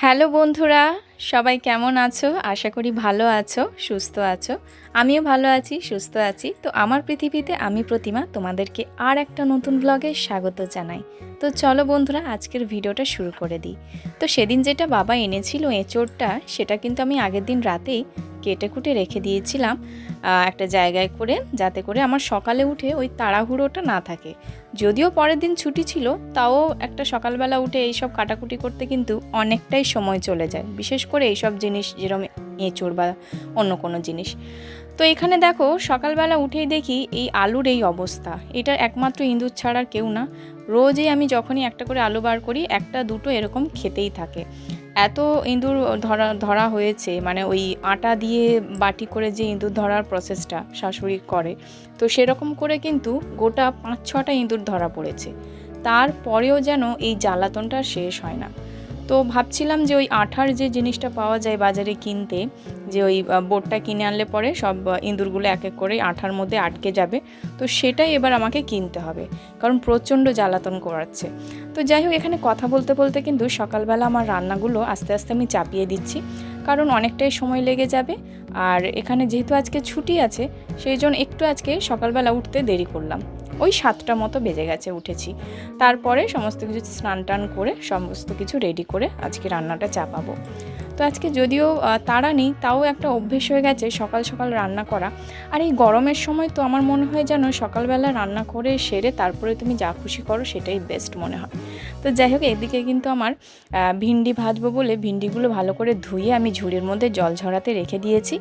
Hello বন্ধুরা, সবাই কেমন আছো? আশা করি ভালো আছো, সুস্থ আছো। আমিও ভালো আছি, সুস্থ আছি। তো আমার পৃথিবীতে আমি প্রতিমা তোমাদেরকে আর একটা নতুন ব্লগে স্বাগত জানাই। তো চলো বন্ধুরা, আজকের ভিডিওটা শুরু করে দিই। তো সেদিন যেটা বাবা এনেছিল এঁচোড়টা, সেটা কিন্তু আমি আগের দিন রাতেই কেটে কুটে রেখে দিয়েছিলাম একটা জায়গায় করে, যাতে করে আমার সকালে উঠে ওই তাড়াহুড়োটা না থাকে। যদিও পরের দিন ছুটি ছিল, তাও একটা সকালবেলা উঠে এইসব কাটাকুটি করতে কিন্তু অনেকটাই সময় চলে যায়, বিশেষ করে এইসব জিনিস যেরকম এঁচোড় বা অন্য কোনো জিনিস। তো এখানে দেখো, সকালবেলা উঠেই দেখি এই আলুর এই অবস্থা। এটা একমাত্র ইঁদুর ছাড়ার কেউ না। রোজই আমি যখনই একটা করে আলু বার করি, একটা দুটো এরকম খেতেই থাকে। এত ইঁদুর ধরা হয়েছে, মানে ওই আটা দিয়ে বাটি করে যে ইঁদুর ধরার প্রসেসটা শাশুড়ি করে, তো সেরকম করে কিন্তু গোটা 5-6টা ইঁদুর ধরা পড়েছে। তারপরেও যেন এই জ্বালাতনটা শেষ হয় না। তো ভাবছিলাম যে ওই আঠার যে জিনিসটা পাওয়া যায় বাজারে কিনতে, যে ওই বোর্ডটা কিনে আনলে পরে সব ইঁদুরগুলো এক এক করে আঠার মধ্যে আটকে যাবে, তো সেটাই এবার আমাকে কিনতে হবে, কারণ প্রচণ্ড জ্বালাতন করাচ্ছে। তো যাই হোক, এখানে কথা বলতে বলতে কিন্তু সকালবেলা আমার রান্নাগুলো আস্তে আস্তে আমি চাপিয়ে দিচ্ছি, কারণ অনেকটাই সময় লেগে যাবে। আর এখানে যেহেতু আজকে ছুটি আছে, সেই জন্য একটু আজকে সকালবেলা উঠতে দেরি করলাম। ওই 7টা মতো বেজে গেছে উঠেছি। তারপরে সমস্ত কিছু স্নান টান করে সমস্ত কিছু রেডি করে আজকে রান্নাটা চাপাবো। তো আজকে যদিও তাড়া নেই, তাও একটা অভ্যেস হয়ে গেছে সকাল সকাল রান্না করা। আর এই গরমের সময় তো আমার মনে হয় যেন সকালবেলা রান্না করে সেরে তারপরে তুমি যা খুশি করো সেটাই বেস্ট মনে হয়। তো যাই হোক, এদিকে কিন্তু আমার ভিন্ডি ভাজবো বলে ভিন্ডিগুলো ভালো করে ধুয়ে আমি ঝুড়ির মধ্যে জল ঝরাতে রেখে দিয়েছি।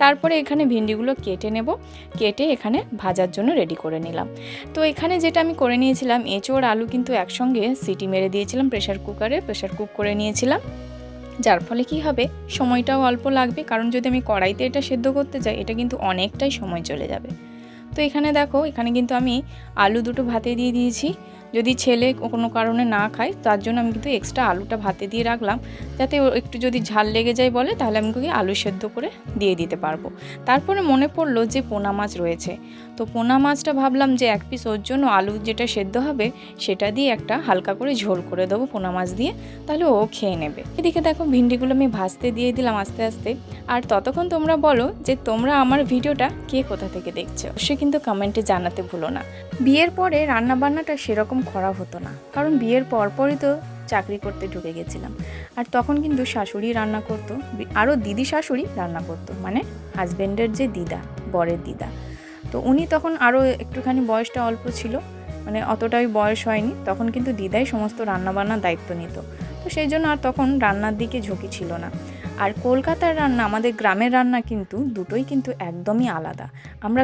তারপরে এখানে ভিন্ডিগুলো কেটে নেব, কেটে এখানে ভাজার জন্য রেডি করে নিলাম। তো এখানে যেটা আমি করে নিয়েছিলাম, এঁচোড় আলু কিন্তু একসঙ্গে সিটি মেরে দিয়েছিলাম প্রেশার কুক করে নিয়েছিলাম। যার ফলে কি হবে, সময়টাও অল্প লাগবে, কারণ যদি আমি কড়াইতে এটা সেদ্ধ করতে যাই, এটা কিন্তু অনেকটাই সময় চলে যাবে। তো এখানে দেখো, এখানে কিন্তু আমি আলু দুটো ভাতে দিয়ে দিয়েছি। যদি ছেলে কোনো কারণে না খায়, তার জন্য আমি কিন্তু এক্সট্রা আলুটা ভাতে দিয়ে রাখলাম, যাতে একটু যদি ঝাল লেগে যায় বলে, তাহলে আমি কি আলু সেদ্ধ করে দিয়ে দিতে পারবো। তারপরে মনে পড়লো যে পোনা মাছ রয়েছে, তো পোনা মাছটা ভাবলাম যে এক পিস ওর জন্য আলু যেটা সেদ্ধ হবে সেটা দিয়ে একটা হালকা করে ঝোল করে দেবো পোনা মাছ দিয়ে, তাহলে ও খেয়ে নেবে। এদিকে দেখো, ভিন্ডিগুলো আমি ভাজতে দিয়ে দিলাম আস্তে আস্তে। আর ততক্ষণ তোমরা বলো যে তোমরা আমার ভিডিওটা কে কোথা থেকে দেখছো, অবশ্যই কিন্তু কমেন্টে জানাতে ভুলো না। বিয়ের পরে রান্নাবান্নাটা সেরকম করা হতো না, কারণ বিয়ের পরপরই তো চাকরি করতে ঢুকে গেছিলাম। আর তখন কিন্তু শাশুড়ি রান্না করতো, আরও দিদি শাশুড়ি রান্না করতো, মানে হাজব্যান্ডের যে দিদা, বরের দিদা। তো উনি তখন আরও একটুখানি বয়সটা অল্প ছিল, মানে অতটাই বয়স হয়নি, তখন কিন্তু দিদাই সমস্ত রান্নাবান্নার দায়িত্ব নিত। তো সেই জন্য আর তখন রান্নার দিকে ঝুঁকি ছিল না। আর কলকাতার রান্না, আমাদের গ্রামের রান্না কিন্তু দুটোই কিন্তু একদমই আলাদা। আমরা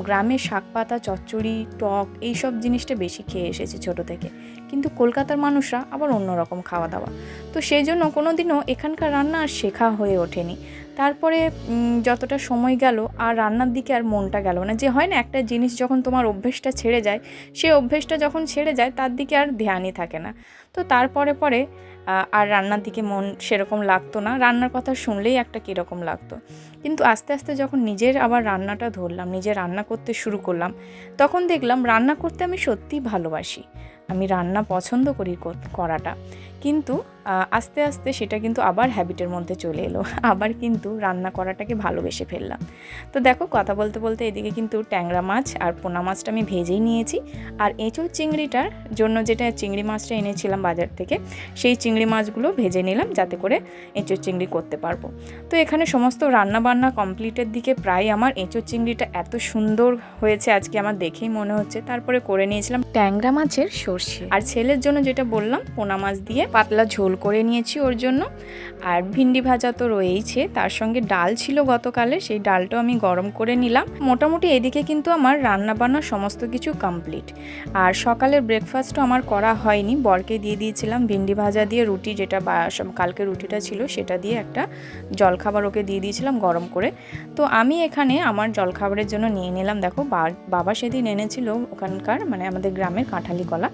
গ্রামে শাক পাতা, চচ্চড়ি, টক এইসব জিনিসটা বেশি খেয়ে এসেছি ছোটো থেকে, কিন্তু কলকাতার মানুষরা আবার অন্যরকম খাওয়া দাওয়া। তো সেই জন্য কোনো দিনও এখানকার রান্না আর শেখা হয়ে ওঠেনি। তারপরে যতটা সময় গেল, আর রান্নার দিকে আর মনটা গেল না। যে হয় না, একটা জিনিস যখন তোমার অভ্যেসটা ছেড়ে যায়, সেই অভ্যেসটা যখন ছেড়ে যায় তার দিকে আর ধ্যানই থাকে না। তো তারপরে আর রান্নার দিকে মন সেরকম লাগতো না, রান্নার কথা শুনলেই একটা কীরকম লাগতো। কিন্তু আস্তে আস্তে যখন নিজের আবার রান্নাটা ধরলাম, নিজে রান্না করতে শুরু করলাম, তখন দেখলাম রান্না করতে আমি সত্যিই ভালোবাসি, আমি রান্না পছন্দ করি করাটা। কিন্তু আস্তে আস্তে সেটা কিন্তু আবার হ্যাবিটের মধ্যে চলে এলো, আবার কিন্তু রান্না করাটাকে ভালোবেসে ফেললাম। তো দেখো, কথা বলতে বলতে এদিকে কিন্তু ট্যাংরা মাছ আর পোনা মাছটা আমি ভেজেই নিয়েছি। আর এঁচোড় চিংড়িটার জন্য যেটা চিংড়ি মাছটা এনেছিলাম বাজার থেকে, সেই চিংড়ি মাছগুলো ভেজে নিলাম, যাতে করে এঁচোড় চিংড়ি করতে পারবো। তো এখানে সমস্ত রান্নাবান্না কমপ্লিটের দিকে প্রায় আমার। এঁচোড় চিংড়িটা এত সুন্দর হয়েছে আজকে আমার দেখেই মনে হচ্ছে। তারপরে করে নিয়েছিলাম ট্যাংরা মাছের সর্ষে, আর ছেলের জন্য যেটা বললাম পোনা মাছ দিয়ে পাতলা ঝোল করে নিয়েছি ওর জন্য। আর ভিন্ডি ভাজা তো রয়েইছে, তার সঙ্গে ডাল ছিল গতকালে, সেই ডালটাও আমি গরম করে নিলাম। মোটামুটি এদিকে কিন্তু আমার রান্নাবান্না সমস্ত কিছু কমপ্লিট। আর সকালের ব্রেকফাস্টও আমার করা হয়নি, বরকে দিয়ে দিয়েছিলাম ভিন্ডি ভাজা দিয়ে রুটি, যেটা কালকে রুটিটা ছিল সেটা দিয়ে একটা জলখাবার ওকে দিয়ে দিয়েছিলাম গরম করে। তো আমি এখানে আমার জলখাবারের জন্য নিয়ে নিলাম, দেখো বাবা সেদিন এনেছিল ওখানকার, মানে আমাদের গ্রামের কাঁঠালি কলা।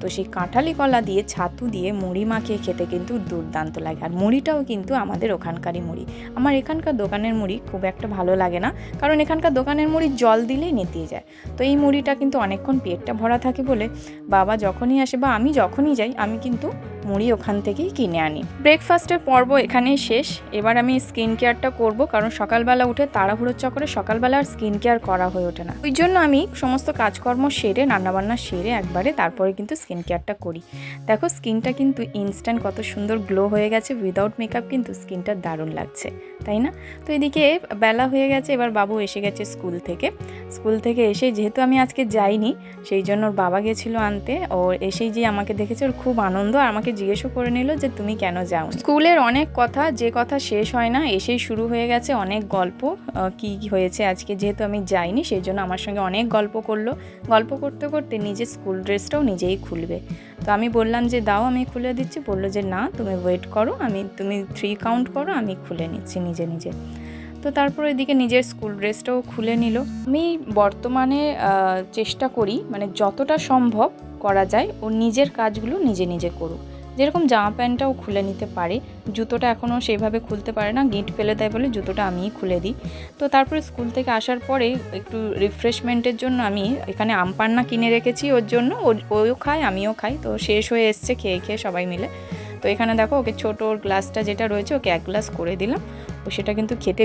তো সেই কাঁঠালি কলা দিয়ে ছাতু দিয়ে মুড়ি মাখিয়ে খেতে কিন্তু দুর্দান্ত লাগে। আর মুড়িটাও কিন্তু আমাদের ওখানকারই মুড়ি, আমার এখানকার দোকানের মুড়ি খুব একটা ভালো লাগে না, কারণ এখানকার দোকানের মুড়ি জল দিলেই নেতিয়ে যায়। তো এই মুড়িটা কিন্তু অনেকক্ষণ পেটটা ভরা থাকে বলে বাবা যখনই আসে বা আমি যখনই যাই, আমি কিন্তু মুড়ি ওখান থেকেই কিনে আনি। ব্রেকফাস্টের পর্ব এখানেই শেষ। এবার আমি স্কিন কেয়ারটা করব, কারণ সকালবেলা উঠে তাড়াহুড়োর চক্করে সকালবেলা আর স্কিন কেয়ার করা হয়ে ওঠে না। ওই জন্য আমি সমস্ত কাজকর্ম সেরে রান্নাবান্না সেরে একবারে তারপরে কিন্তু স্কিন কেয়ারটা করি। দেখো স্কিনটা কিন্তু ইনস্ট্যান্ট কত সুন্দর গ্লো হয়ে গেছে, উইদাউট মেকআপ কিন্তু স্কিনটা দারুণ লাগছে, তাই না? তো এদিকে বেলা হয়ে গেছে, এবার বাবু এসে গেছে স্কুল থেকে এসে, যেহেতু আমি আজকে যাইনি সেই জন্য ওর বাবা গেছিলো আনতে। ও এসেই যে আমাকে দেখেছে ওর খুব আনন্দ, আর আমাকে জিজ্ঞেসও করে নিল যে তুমি কেন যাও। স্কুলের অনেক কথা, যে কথা শেষ হয় না, এসেই শুরু হয়ে গেছে অনেক গল্প। কি হয়েছে আজকে, যেহেতু আমি যাইনি সেই জন্য আমার সঙ্গে অনেক গল্প করলো। গল্প করতে করতে নিজের স্কুল ড্রেসটাও নিজেই খুলবে। তো আমি বললাম যে দাও আমি খুলে দিচ্ছি, বললো যে না তুমি ওয়েট করো, তুমি 3 কাউন্ট করো, আমি খুলে নিচ্ছি নিজে নিজে। তো তারপর এদিকে নিজের স্কুল ড্রেসটাও খুলে নিল। আমি বর্তমানে চেষ্টা করি মানে যতটা সম্ভব করা যায় ও নিজের কাজগুলো নিজে নিজে করুক। যেরকম জামা প্যান্টটাও খুলে নিতে পারে, জুতোটা এখনও সেইভাবে খুলতে পারে না, গিঁট ফেলে দেয় বলে জুতোটা আমিই খুলে দিই। তো তারপরে স্কুল থেকে আসার পরে একটু রিফ্রেশমেন্টের জন্য আমি এখানে আম পান্না কিনে রেখেছি ওর জন্য, ওও খায় আমিও খাই। তো শেষ হয়ে এসছে খেয়ে সবাই মিলে। তো এখানে দেখো ওকে ছোট ওর গ্লাসটা যেটা রয়েছে ওকে 1 গ্লাস করে দিলাম। ও সেটা কিন্তু খেতে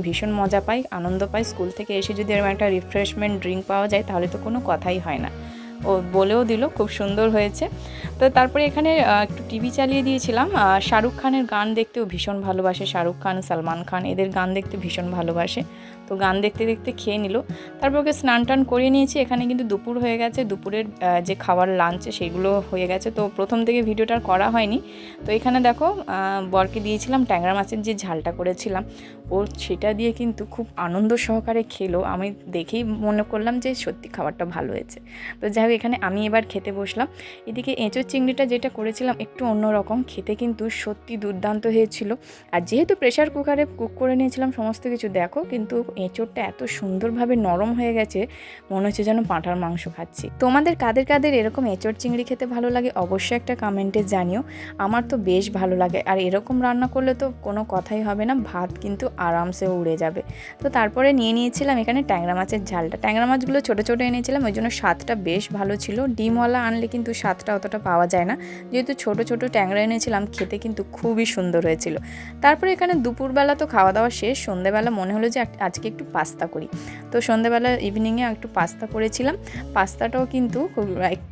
ভীষণ মজা পায়, আনন্দ পায়। স্কুল থেকে এসে যদি এরকম একটা রিফ্রেশমেন্ট ড্রিঙ্ক পাওয়া যায় তাহলে তো কোনো কথাই হয় না। ও বলেও দিল খুব সুন্দর হয়েছে। তো তারপরে এখানে একটু টিভি চালিয়ে দিয়েছিলাম। শাহরুখ খানের গান দেখতেও ভীষণ ভালোবাসে, শাহরুখ খান, সালমান খান এদের গান দেখতে ভীষণ ভালোবাসে। তো গান দেখতে দেখতে খেয়ে নিল। তারপর ওকে স্নান টান করিয়ে নিয়েছি। এখানে কিন্তু দুপুর হয়ে গেছে, দুপুরের যে খাবার লাঞ্চ সেগুলো হয়ে গেছে। তো প্রথম থেকে ভিডিওটা করা হয়নি। তো এখানে দেখো বরকে দিয়েছিলাম ট্যাংরা মাছের যে ঝালটা করেছিলাম, ও সেটা দিয়ে কিন্তু খুব আনন্দ সহকারে খেলো। আমি দেখেই মনে করলাম যে সত্যি খাবারটা ভালো হয়েছে। তো যাই হোক এখানে আমি এবার খেতে বসলাম। এদিকে এঁচোর চিংড়িটা যেটা করেছিলাম একটু অন্যরকম, খেতে কিন্তু সত্যি দুর্দান্ত হয়েছিল। আর যেহেতু প্রেশার কুকারে কুক করে নিয়েছিলাম সমস্ত কিছু, দেখো কিন্তু এঁচোড়টা এত সুন্দরভাবে নরম হয়ে গেছে, মনে হচ্ছে যেন পাঁঠার মাংস খাচ্ছি। তোমাদের কাদের কাদের এরকম এঁচোড় চিংড়ি খেতে ভালো লাগে অবশ্যই একটা কমেন্টে জানিও। আমার তো বেশ ভালো লাগে, আর এরকম রান্না করলে তো কোনো কথাই হবে না, ভাত কিন্তু আরামসে উড়ে যাবে। তো তারপরে নিয়ে নিয়েছিলাম এখানে ট্যাংরা মাছের ঝালটা। ট্যাংরা মাছগুলো ছোটো ছোটো এনেছিলাম, ওই জন্য স্বাদটা বেশ ভালো ছিল। ডিমওয়ালা আনলে কিন্তু স্বাদটা অতটা পাওয়া যায় না, যেহেতু ছোটো ছোটো ট্যাংরা এনেছিলাম, খেতে কিন্তু খুবই সুন্দর হয়েছিল। তারপরে এখানে দুপুরবেলা তো খাওয়া দাওয়া শেষ, সন্ধ্যেবেলা মনে হলো যে আজকে একটু পাস্তা করি। তো সন্ধ্যেবেলা ইভিনিংয়ে একটু পাস্তা করেছিলাম। পাস্তাটাও কিন্তু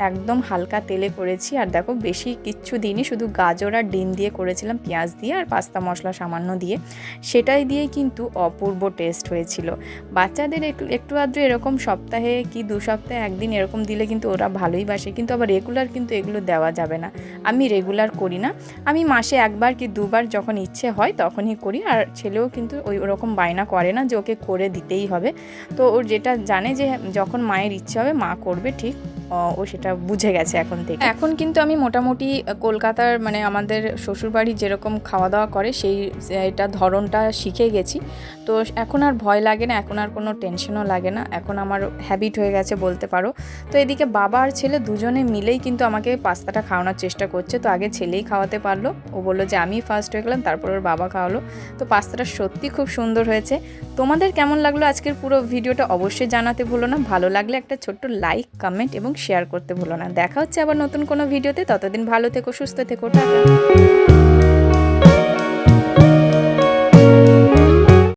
একদম হালকা তেলে করেছি, আর দেখো বেশি কিচ্ছু দিইনি, শুধু গাজর আর ডিম দিয়ে করেছিলাম, পেঁয়াজ দিয়ে আর পাস্তা মশলা সামান্য দিয়ে। সেটাই দিয়ে কিন্তু অপূর্ব টেস্ট হয়েছিল। বাচ্চাদের একটু আধটু এরকম সপ্তাহে কি 2 সপ্তাহে একদিন এরকম দিলে কিন্তু ওরা ভালোই বাসে, কিন্তু আবার রেগুলার কিন্তু এগুলো দেওয়া যাবে না। আমি রেগুলার করি না, আমি মাসে 1বার কি 2বার যখন ইচ্ছে হয় তখনই করি। আর ছেলেও কিন্তু ওরকম বায়না করে না যে ওকে করে দিতেই হবে। তো ওর যেটা জানে যে যখন মায়ের ইচ্ছে হবে মা করবে, ঠিক ও সেটা বুঝে গেছে এখন থেকে। এখন কিন্তু আমি মোটামুটি কলকাতার মানে আমাদের শ্বশুরবাড়ি যেরকম খাওয়া দাওয়া করে এটা ধরনটা শিখে গেছি। তো এখন আর ভয় লাগে না, এখন আর কোনো টেনশনও লাগে না, এখন আমার হ্যাবিট হয়ে গেছে বলতে পারো। তো এদিকে বাবা আর ছেলে দুজনে মিলেই কিন্তু আমাকে পাস্তাটা খাওয়ানোর চেষ্টা করছে। তো আগে ছেলেই খাওয়াতে পারলো, ও বললো যে আমি ফার্স্ট হয়ে গেলাম, তারপর ওর বাবা খাওয়ালো। তো পাস্তাটা সত্যি খুব সুন্দর হয়েছে। তোমাদের কেমন লাগলো আজকের পুরো ভিডিওটা অবশ্যই জানাতে ভুলো না। ভালো লাগলে একটা ছোট্ট লাইক, কমেন্ট এবং শেয়ার করতে ভুলো না। দেখা হচ্ছে আবার নতুন কোনো ভিডিওতে, ততদিন ভালো থেকো, সুস্থ থেকো, টাটা।